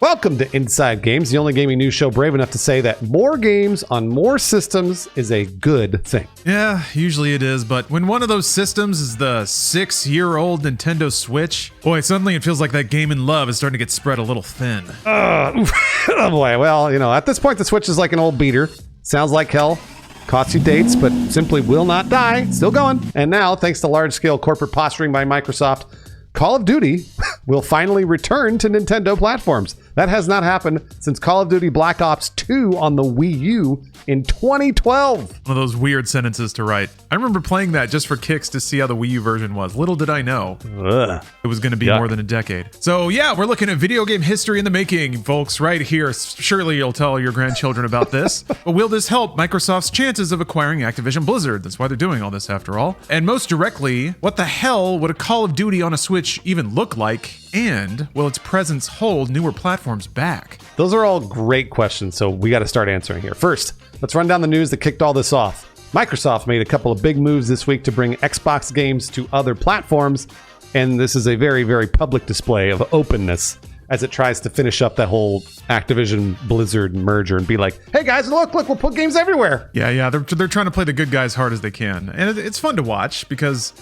Welcome to Inside Games, the only gaming news show brave enough to say that more games on more systems is a good thing. Yeah, usually it is, but when one of those systems is the 6-year-old Nintendo Switch, boy, suddenly it feels like that game in love is starting to get spread a little thin. Oh boy, well, at this point the Switch is like an old beater. Sounds like hell, costs you dates, but simply will not die. Still going. And now, thanks to large-scale corporate posturing by Microsoft, Call of Duty will finally return to Nintendo platforms. That has not happened since Call of Duty Black Ops 2 on the Wii U in 2012. One of those weird sentences to write. I remember playing that just for kicks to see how the Wii U version was. Little did I know it was going to be more than a decade. So yeah, we're looking at video game history in the making, folks, right here. Surely you'll tell your grandchildren about this. But will this help Microsoft's chances of acquiring Activision Blizzard? That's why they're doing all this after all. And most directly, what the hell would a Call of Duty on a Switch even look like? And will its presence hold newer platforms back? Those are all great questions, so we got to start answering here. First, let's run down the news that kicked all this off. Microsoft made a couple of big moves this week to bring Xbox games to other platforms, and this is a very, very public display of openness as it tries to finish up that whole Activision Blizzard merger and be like, hey guys, look, we'll put games everywhere. Yeah, they're trying to play the good guys hard as they can. And it's fun to watch because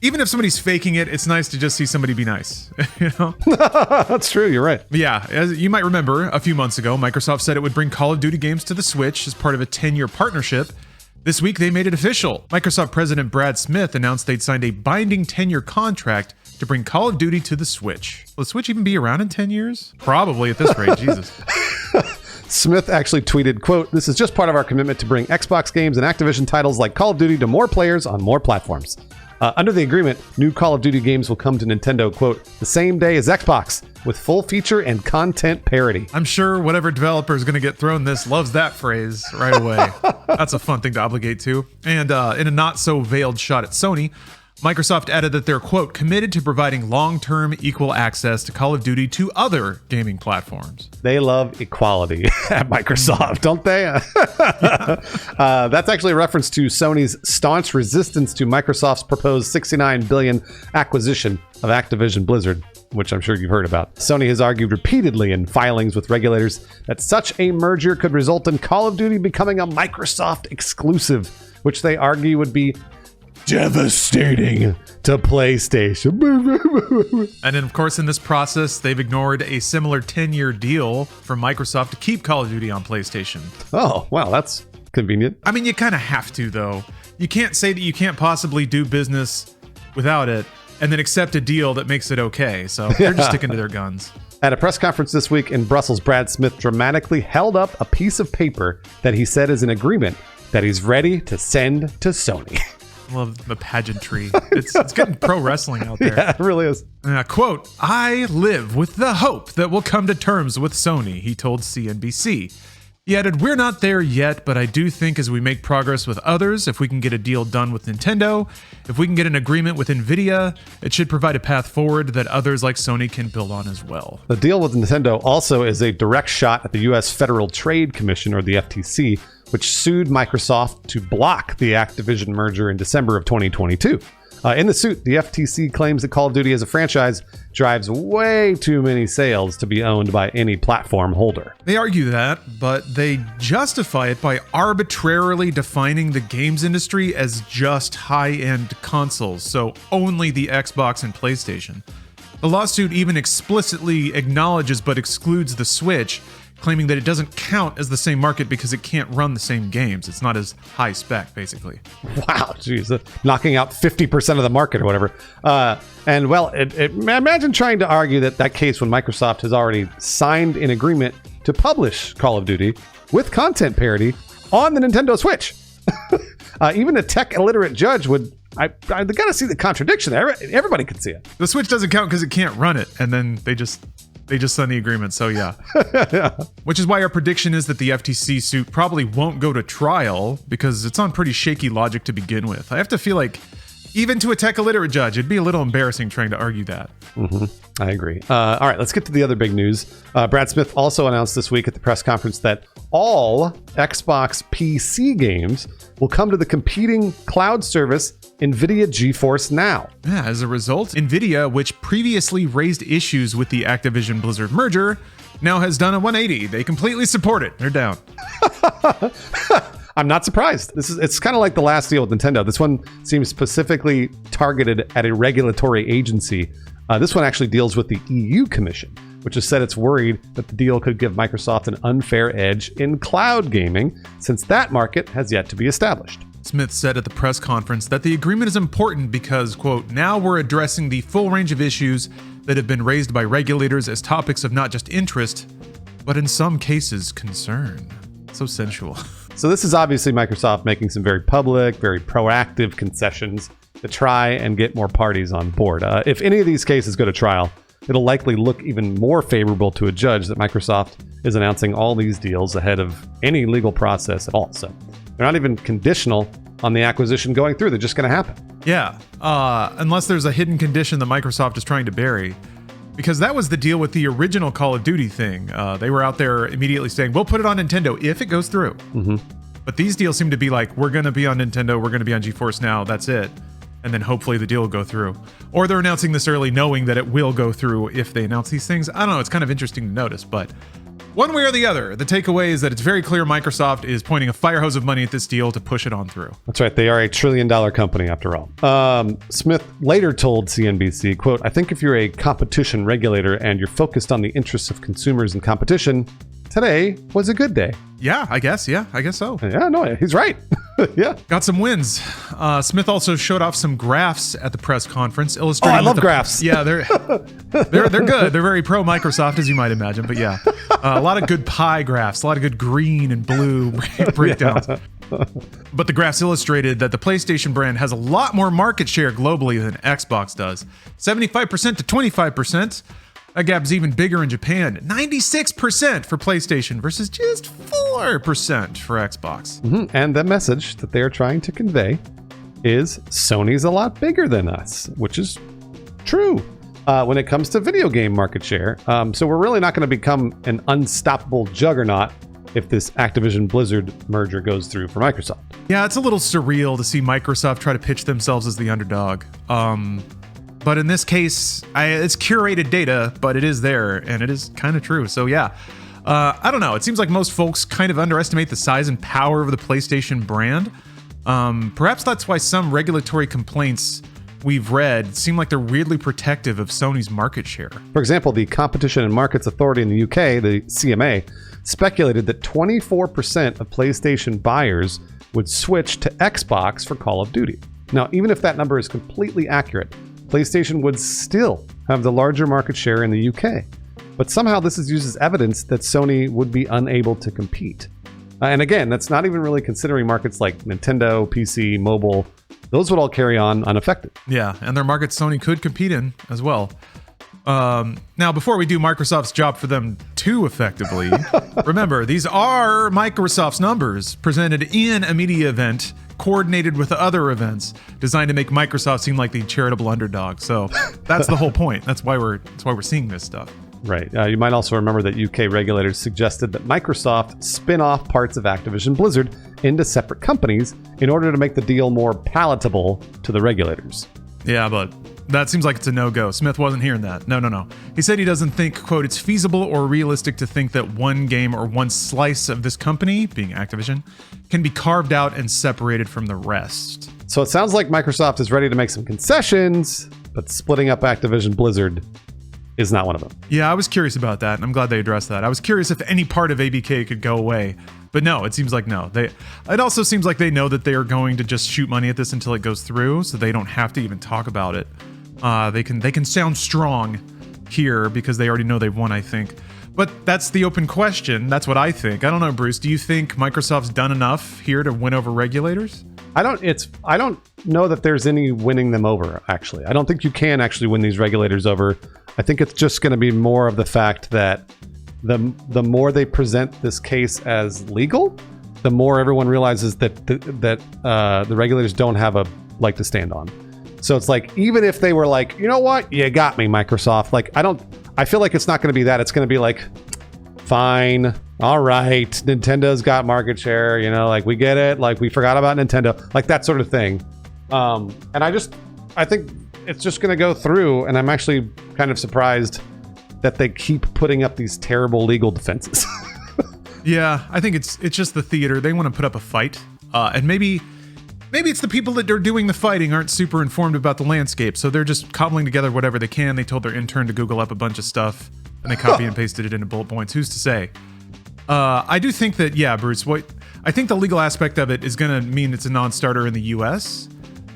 even if somebody's faking it, it's nice to just see somebody be nice, That's true, you're right. Yeah, as you might remember, a few months ago, Microsoft said it would bring Call of Duty games to the Switch as part of a 10-year partnership. This week, they made it official. Microsoft President Brad Smith announced they'd signed a binding 10-year contract to bring Call of Duty to the Switch. Will the Switch even be around in 10 years? Probably at this rate, Jesus. Smith actually tweeted, quote, "This is just part of our commitment to bring Xbox games and Activision titles like Call of Duty to more players on more platforms. Under the agreement, new Call of Duty games will come to Nintendo, quote, the same day as Xbox, with full feature and content parity." I'm sure whatever developer is going to get thrown this loves that phrase right away. That's a fun thing to obligate to. And in a not-so-veiled shot at Sony, Microsoft added that they're, quote, committed to providing long-term equal access to Call of Duty to other gaming platforms. They love equality at Microsoft, don't they? That's actually a reference to Sony's staunch resistance to Microsoft's proposed $69 billion acquisition of Activision Blizzard, which I'm sure you've heard about. Sony has argued repeatedly in filings with regulators that such a merger could result in Call of Duty becoming a Microsoft exclusive, which they argue would be devastating to PlayStation. And then, of course, in this process, they've ignored a similar 10-year deal for Microsoft to keep Call of Duty on PlayStation. Oh, wow, that's convenient. I mean, you kind of have to, though. You can't say that you can't possibly do business without it and then accept a deal that makes it okay. So they're just sticking to their guns. At a press conference this week in Brussels, Brad Smith dramatically held up a piece of paper that he said is an agreement that he's ready to send to Sony. Love the pageantry. It's getting pro wrestling out there. Yeah, it really is. Quote, "I live with the hope that we'll come to terms with Sony," he told CNBC. He added, "We're not there yet, but I do think as we make progress with others, if we can get a deal done with Nintendo, if we can get an agreement with Nvidia, it should provide a path forward that others like Sony can build on as well." The deal with Nintendo also is a direct shot at the U.S. Federal Trade Commission, or the FTC, which sued Microsoft to block the Activision merger in December of 2022. In the suit, the FTC claims that Call of Duty as a franchise drives way too many sales to be owned by any platform holder. They argue that, but they justify it by arbitrarily defining the games industry as just high-end consoles, so only the Xbox and PlayStation. The lawsuit even explicitly acknowledges but excludes the Switch, claiming that it doesn't count as the same market because it can't run the same games. It's not as high spec, basically. Wow, geez, knocking out 50% of the market or whatever. And well, imagine trying to argue that case when Microsoft has already signed an agreement to publish Call of Duty with content parity on the Nintendo Switch. Even a tech illiterate judge would. I gotta see the contradiction there. Everybody can see it. The Switch doesn't count because it can't run it, and then they just signed the agreement, so yeah. Which is why our prediction is that the FTC suit probably won't go to trial because it's on pretty shaky logic to begin with. I have to feel like even to a tech illiterate judge, it'd be a little embarrassing trying to argue that. Mm-hmm. I agree. All right, let's get to the other big news. Brad Smith also announced this week at the press conference that all Xbox PC games will come to the competing cloud service Nvidia GeForce Now. Yeah, as a result, Nvidia, which previously raised issues with the Activision Blizzard merger, now has done a 180. They completely support it. They're down. I'm not surprised. It's kind of like the last deal with Nintendo. This one seems specifically targeted at a regulatory agency. This one actually deals with the EU Commission, which has said it's worried that the deal could give Microsoft an unfair edge in cloud gaming, since that market has yet to be established. Smith said at the press conference that the agreement is important because, quote, now we're addressing the full range of issues that have been raised by regulators as topics of not just interest, but in some cases concern. So sensual. So this is obviously Microsoft making some very public, very proactive concessions to try and get more parties on board. If any of these cases go to trial, it'll likely look even more favorable to a judge that Microsoft is announcing all these deals ahead of any legal process at all. So they're not even conditional on the acquisition going through. They're just going to happen. Yeah, unless there's a hidden condition that Microsoft is trying to bury. Because that was the deal with the original Call of Duty thing. They were out there immediately saying, we'll put it on Nintendo if it goes through. Mm-hmm. But these deals seem to be like, we're going to be on Nintendo, we're going to be on GeForce Now, that's it. And then hopefully the deal will go through. Or they're announcing this early knowing that it will go through if they announce these things. I don't know, it's kind of interesting to notice, but one way or the other, the takeaway is that it's very clear Microsoft is pointing a fire hose of money at this deal to push it on through. That's right. They are a $1 trillion company after all. Smith later told CNBC, quote, I think if you're a competition regulator and you're focused on the interests of consumers and competition, today was a good day. Yeah, I guess so. Yeah, no, he's right. Yeah. Got some wins. Smith also showed off some graphs at the press conference, illustrating. I love graphs. Yeah, they're good. They're very pro Microsoft, as you might imagine. But yeah, a lot of good pie graphs, a lot of good green and blue breakdowns. Yeah. But the graphs illustrated that the PlayStation brand has a lot more market share globally than Xbox does, 75% to 25%. That gap's even bigger in Japan, 96% for PlayStation versus just 4% for Xbox. Mm-hmm. And the message that they're trying to convey is Sony's a lot bigger than us, which is true when it comes to video game market share. So we're really not going to become an unstoppable juggernaut if this Activision Blizzard merger goes through for Microsoft. Yeah, it's a little surreal to see Microsoft try to pitch themselves as the underdog. But in this case, it's curated data, but it is there, and it is kind of true. So yeah, I don't know. It seems like most folks kind of underestimate the size and power of the PlayStation brand. Perhaps that's why some regulatory complaints we've read seem like they're weirdly protective of Sony's market share. For example, the Competition and Markets Authority in the UK, the CMA, speculated that 24% of PlayStation buyers would switch to Xbox for Call of Duty. Now, even if that number is completely accurate, PlayStation would still have the larger market share in the UK. But somehow this is used as evidence that Sony would be unable to compete. And again, that's not even really considering markets like Nintendo, PC, mobile. Those would all carry on unaffected. Yeah, and their markets Sony could compete in as well. Now, before we do Microsoft's job for them too effectively, remember, these are Microsoft's numbers presented in a media event coordinated with other events designed to make Microsoft seem like the charitable underdog. So that's the whole point. That's why we're seeing this stuff. Right. You might also remember that UK regulators suggested that Microsoft spin off parts of Activision Blizzard into separate companies in order to make the deal more palatable to the regulators. Yeah, but that seems like it's a no-go. Smith wasn't hearing that. No. He said he doesn't think, quote, it's feasible or realistic to think that one game or one slice of this company, being Activision, can be carved out and separated from the rest. So it sounds like Microsoft is ready to make some concessions, but splitting up Activision Blizzard is not one of them. Yeah, I was curious about that, and I'm glad they addressed that. I was curious if any part of ABK could go away, but no, it seems like no. It also seems like they know that they are going to just shoot money at this until it goes through, so they don't have to even talk about it. They can sound strong here because they already know they've won, I think. But that's the open question. That's what I think. I don't know, Bruce. Do you think Microsoft's done enough here to win over regulators? I don't know that there's any winning them over, actually. I don't think you can actually win these regulators over. I think it's just going to be more of the fact that the more they present this case as legal, the more everyone realizes that the regulators don't have a leg to stand on. So it's like, even if they were like, you know what, you got me, Microsoft. Like, I feel like it's not going to be that. It's going to be like, fine, all right, Nintendo's got market share, like, we get it, like, we forgot about Nintendo, like that sort of thing. And I think it's just going to go through, and I'm actually kind of surprised that they keep putting up these terrible legal defenses. Yeah, I think it's just the theater. They want to put up a fight, and maybe it's the people that are doing the fighting aren't super informed about the landscape, so they're just cobbling together whatever they can. They told their intern to Google up a bunch of stuff, and they copy and pasted it into bullet points. Who's to say? I do think that, yeah, Bruce, I think the legal aspect of it is going to mean it's a non-starter in the US,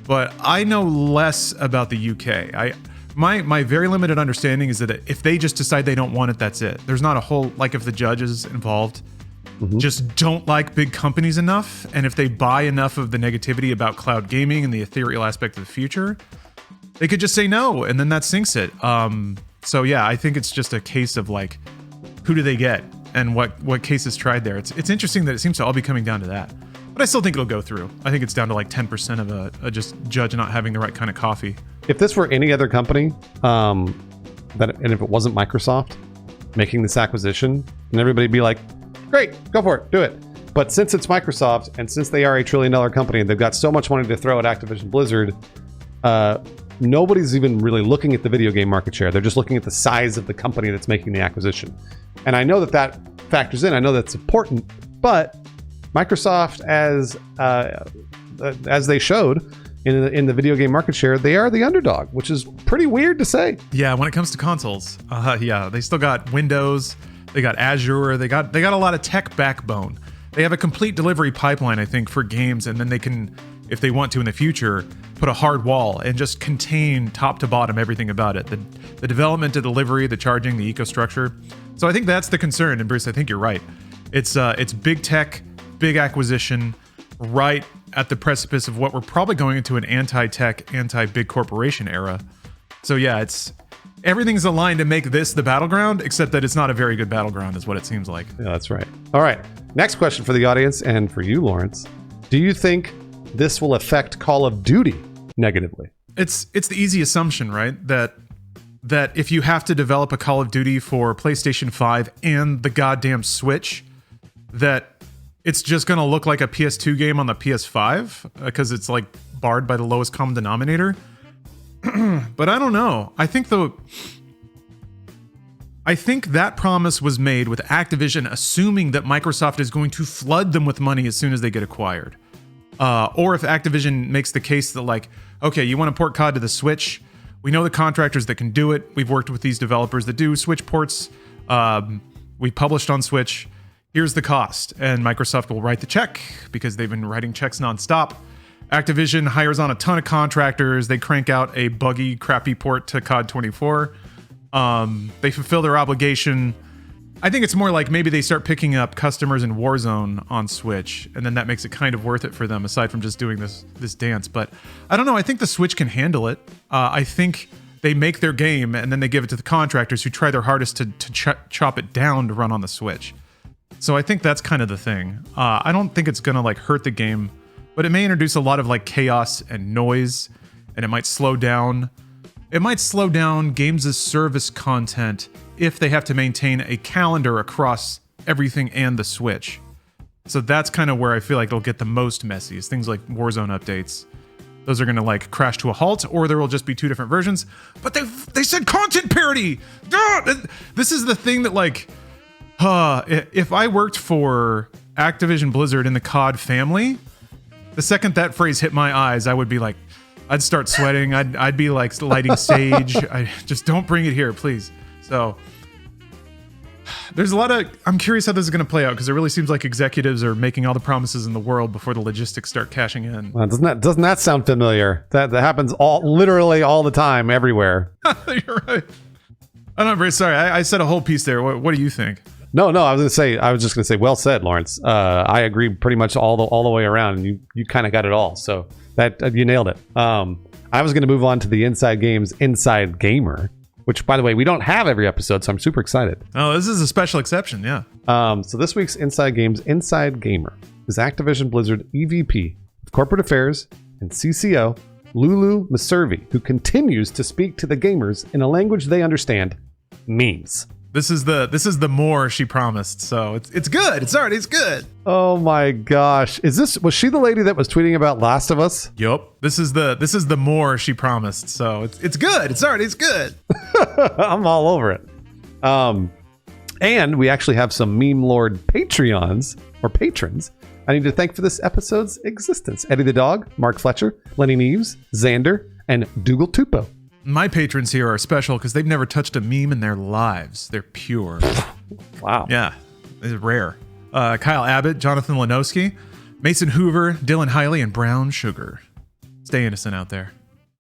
but I know less about the UK. My very limited understanding is that if they just decide they don't want it, that's it. There's not a whole, like if the judges involved just don't like big companies enough, and if they buy enough of the negativity about cloud gaming and the ethereal aspect of the future, they could just say no, and then that sinks it. So yeah, I think it's just a case of like, who do they get and what cases tried there. It's interesting that it seems to all be coming down to that. But I still think it'll go through. I think it's down to like 10% of a just judge not having the right kind of coffee. If this were any other company, and if it wasn't Microsoft making this acquisition, and everybody'd be like, great, go for it, do it. But since it's Microsoft, and since they are $1 trillion company, and they've got so much money to throw at Activision Blizzard, nobody's even really looking at the video game market share. They're just looking at the size of the company that's making the acquisition. And I know that factors in. I know that's important, but Microsoft, as they showed in the video game market share, they are the underdog, which is pretty weird to say. Yeah, when it comes to consoles, yeah, they still got Windows, they got Azure, they got a lot of tech backbone. They have a complete delivery pipeline, I think, for games, and then they can, if they want to in the future, put a hard wall and just contain top to bottom everything about it. The development, the delivery, the charging, the ecostructure. So I think that's the concern, and Bruce, I think you're right. It's big tech, big acquisition, right at the precipice of what we're probably going into an anti-tech, anti-big corporation era. So yeah, everything's aligned to make this the battleground, except that it's not a very good battleground is what it seems like. Yeah, that's right. All right, next question for the audience and for you, Lawrence. Do you think this will affect Call of Duty negatively? It's the easy assumption, right? That if you have to develop a Call of Duty for PlayStation 5 and the goddamn Switch, that it's just going to look like a PS2 game on the PS5 because it's like barred by the lowest common denominator. But I don't know. I think that promise was made with Activision assuming that Microsoft is going to flood them with money as soon as they get acquired. Or if Activision makes the case that like, okay, you want to port COD to the Switch? We know the contractors that can do it. We've worked with these developers that do Switch ports. We published on Switch. Here's the cost. And Microsoft will write the check because they've been writing checks nonstop. Activision hires on a ton of contractors. They crank out a buggy, crappy port to COD 24. They fulfill their obligation. I think it's more like maybe they start picking up customers in Warzone on Switch, and then that makes it kind of worth it for them, aside from just doing this dance. But I don't know. I think the Switch can handle it. I think they make their game, and then they give it to the contractors who try their hardest to chop it down to run on the Switch. So I think that's kind of the thing. I don't think it's going to like hurt the game, but it may introduce a lot of like chaos and noise, and it might slow down. It might slow down games as service content if they have to maintain a calendar across everything and the Switch. So that's kind of where I feel like they'll get the most messy, is things like Warzone updates. Those are going to like crash to a halt, or there will just be two different versions. But they said content parity! This is the thing that like, if I worked for Activision Blizzard in the COD family, the second that phrase hit my eyes, I would be like, I'd start sweating. I'd be like lighting sage. I just don't bring it here, please. So there's a lot of, I'm curious how this is going to play out, because it really seems like executives are making all the promises in the world before the logistics start cashing in. Well, doesn't that sound familiar? That happens literally all the time, everywhere. You're right. I don't know, Bray, sorry. I said a whole piece there. What do you think? No, I was just gonna say, well said, Lawrence. I agree pretty much all the way around, and you kind of got it all. So that you nailed it. I was gonna move on to the Inside Games Inside Gamer, which, by the way, we don't have every episode, so I'm super excited. Oh, this is a special exception, yeah. So this week's Inside Games Inside Gamer is Activision Blizzard EVP of Corporate Affairs and CCO Lulu Maservi, who continues to speak to the gamers in a language they understand: memes. This is the more she promised, so it's good. It's good. Oh my gosh. Was she the lady that was tweeting about Last of Us? Yup. This is the more she promised, so it's good. It's good. I'm all over it. And we actually have some Meme Lord Patreons or patrons I need to thank for this episode's existence. Eddie the Dog, Mark Fletcher, Lenny Neves, Xander, and Dougal Tupo. My patrons here are special because they've never touched a meme in their lives. They're pure. Wow. Yeah, it's rare. Kyle Abbott, Jonathan Lanowski, Mason Hoover, Dylan Hiley, and Brown Sugar. Stay innocent out there.